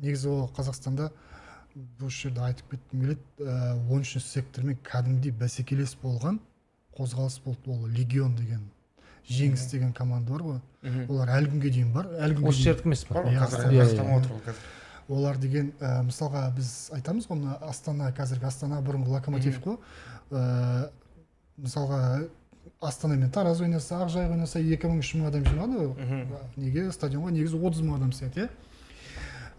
негізі ол Қазақстанда осы жерде айтып кеткім келеді, 13-ші сектормен кәдімгідей бәсекелес болған қозғалыс болды. Ол Легион деген, Жеңіс деген команда бар ғой. Олар әлі күнге дейін бар. Осы жердікі емес па? Олар деген, мысалға біз айтамыз ғой, Астана, қазіргі Астана бұрынғы Локомотив қой. Мысалға Астана мен Тараз ойнаса, Ақжайық ойнаса 2000-3000 адам жинады. Неге стадионға негізі 30 мың адам сияқты.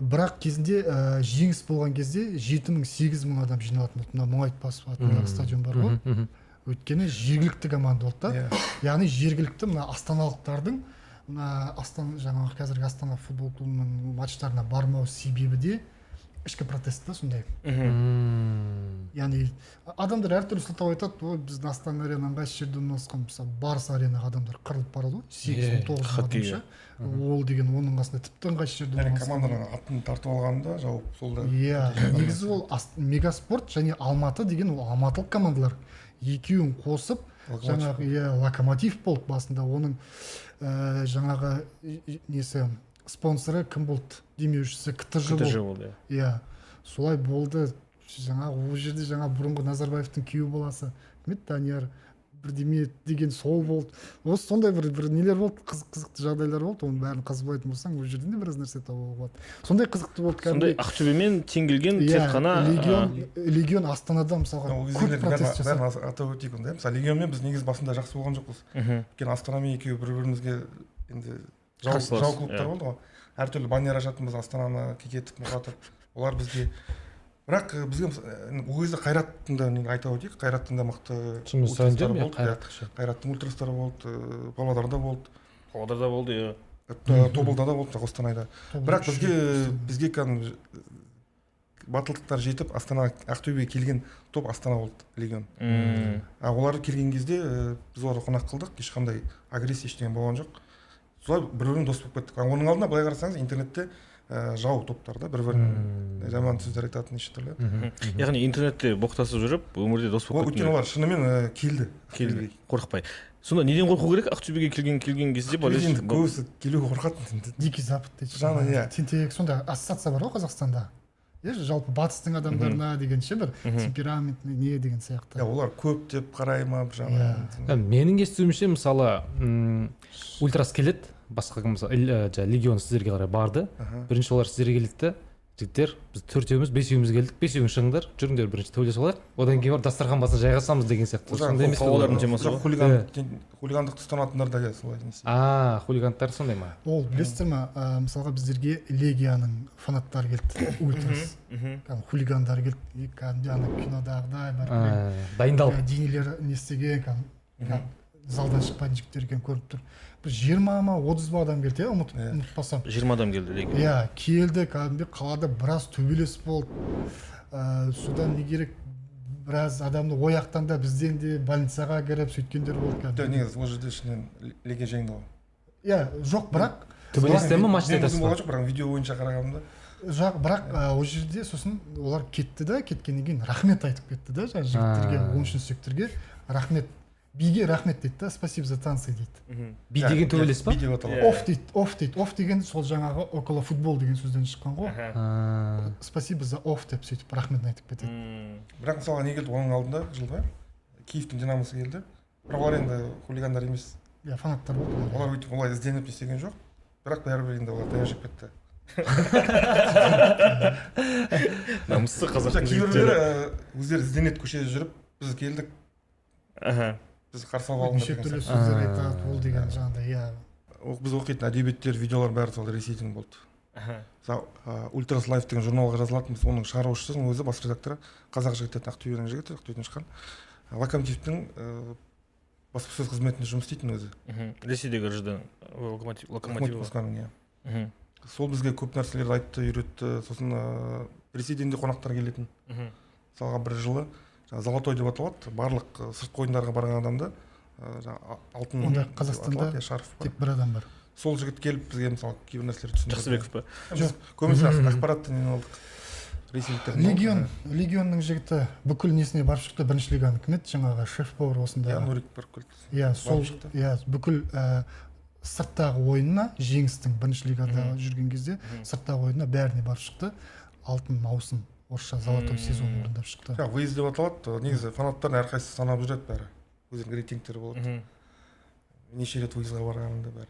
Бірақ кезінде Жеңіс болған кезде 7-8 адам жиналатын болды. Мына Мұңайтпасов атындағы стадион бар ғой. Өйткені жергілікті команда болды да. Яғни жергілікті мына астаналықтардың жаңағы қазіргі Астана футбол клубының матчтарына бармау себебі де ішкі протест та сондай. Яғни адамдар әртүрлі сылтау айтады, ой біздің Астана аренаның қайсы жерде орналасқан, мысалы Барыс аренаға адамдар қырылып барады ғой, 8-9 адамша. Ол деген оның қасында тіпті қайсы жерде орналасқан. Команданың атын тартып алғанда жауап солда. Иә, негізі ол Мегаспорт және Алматы деген ол алматылық командалар. Екеуін қосып, жаңағы Локомотив болды басында. Оның жаңағы несі спонсоры кім болды? Демеушісі КТЖ болды. Иә, солай болды. Жаңағы ол жерде бұрынғы Назарбаевтың күйеу баласы Данияр бірдеме деген сол болды. Осы сондай бір нелер болды, қызықты жағдайлар болды. Оның бәрін қазбайтын болсаң, ол жерден де біраз нәрсе табуға болады. Сондай қызықты болды. Сондай Ақтөбемен тең келген тек қана Легион Астанада мысалға көп протест жасады. Бәрін атап өтейік онда. Мысалы Легионмен біз негізі басында жақсы болған жоқпыз. Өйткені Астанамен екеуі бір-бірімізге енді жау клубтар болды ғой. Әртүрлі баннер ашатынбыз, Астананы кекетіп, мұратып. Олар бізге бірақ бізге ол кезде Қайраттың да айта өтейік, Қайраттың да мықты ультрастары болды. Қайраттың ультрастары болды, Павлодарда болды, Тобылда да болды, Қостанайда. Бірақ бізге батылдықтар жетіп, Ақтөбеге келген топ Астана болды, Легион. Олар келген кезде біз оларды қонақ қылдық, ешқандай агрессия ештеңе болған жоқ. Солай бір-бірін дос болып кеттік. Оның алдында былай қарасаңыз интернетте жау топтарда бір-бірін жаман сөздер айтатын неше түрлі. Яғни интернетте боқтасып жүріп, өмірде дос болып кеткен. Өйткені олар шынымен келді, қорықпай. Сонда неден қорқу керек? Ақтөбеге келген кезде енді көбісі келуге қорқады. Дикий Запад дейді. Тентек сондай ассоциация бар ғой Қазақстанда. Жалпы батыстың адамдарына дегенше бір темпераментный не деген сияқты. Олар көп деп қарай ма бір жағынан. Менің естуімше мысалы ультрас келеді, басқа Легион сіздерге қарай барды. Бірінші олар сіздерге келді. Жігіттер, біз 4-еуміз, 5-еуміз келдік, 5-еуің шығыңдар, жүріңдер бірінші төбелесіп алайық. Одан кейін барып дастархан басына жайғасамыз деген сияқты. Сондай емес пе? Хулигандықты ұстанатындар да солай. Хулигандар сондай ма? Ол білесіздер ме, мысалға біздерге Легияның фанаттары келді, ультрас. Хулигандар келді, кәдімгі кинодағыдай бар. Дайындалып. Денелері не істеген, залдан шықпайтын жігіттер екен көріп тұр. Бір 20-30 адам келді, ұмытпасам. 20 адам келді Легион. Иә, келді, кәдімгі қалада біраз төбелес болды. Содан не керек, біраз адамды ояқтан да бізден де больницаға кіріп сөйткендер болды. Негізі ол жерде ішінен Легия жеңді ғой. Иә, жоқ, бірақ төбелесте ме матчта айтасыз ба? Бірақ видео бойынша қарағанда бірақ ол жерде сосын олар кетті да, кеткеннен кейін рахмет айтып кетті да, жігіттерге, 13-ші секторге рахмет. Биге рахмет дейді да, спасибо за танцы дейді. Би деген төбелес па? Офф деген сол жаңағы около футбол деген сөзден шыққан ғой. Спасибо за офф деп сөйтіп рахметін айтып кетеді. Бірақ мысалға не келді оның алдында жылда? Киевтің Динамосы келді. Бірақ олар енді хулигандар емес. Иә, фанаттар болды. Олар өйтіп олай ізденіп істеген жоқ. Бірақ бәрібір енді олар таяқ жеп кетті. Намысты қазақтың жігіттері өздері ізденеді көшеде жүріп, біз келдік. Біз қарсы алып неше түрлі сөздер айтады, ол деген жаңағыдай, иә. Біз оқитын әдебиеттер, видеолар бәрі сол ресейдің болды. Ультрас Лайф деген журналға жазылатын, оның шығарушысының өзі, бас редакторы қазақ жігіті, Ақтөбенің жігіті, Ақтөбеден шыққан. Локомотивтің баспасөз қызметінде жұмыс істейтін өзі. Ресейдегі ЖД Локомотив. Сол бізге көп нәрселерді айтты, үйретті. Сосын Ресейден де қонақтар келетін. Мысалға бір жылы Золотой деп аталады, барлық сыртқы ойындарға барған адамда алтын онда Қазақстанда тек бір адам бар. Сол жігіт келіп бізге мысалы кейбір нәрселер түсіндірді. Жақсыбеков па? Жоқ, көбінесе ақпаратты нені алдық. Легионның жігіті бүкіл несіне барып шықты, бірінші лиганың кім еді, жаңағы шеф-повар осында. Нурик барып келді. Иә, сол бүкіл сырттағы ойынына, жеңістің бірінші лигада жүрген кезде сырттағы ойынына бәріне барып шықты. Алтын маусым, орысша золотой сезон орындап шықты. выезд деп аталады. Негізі фанаттардың әрқайсысы санап жүреді бәрі. Өздерінің рейтингтері болады. Неше рет выездға барғанында бәрі.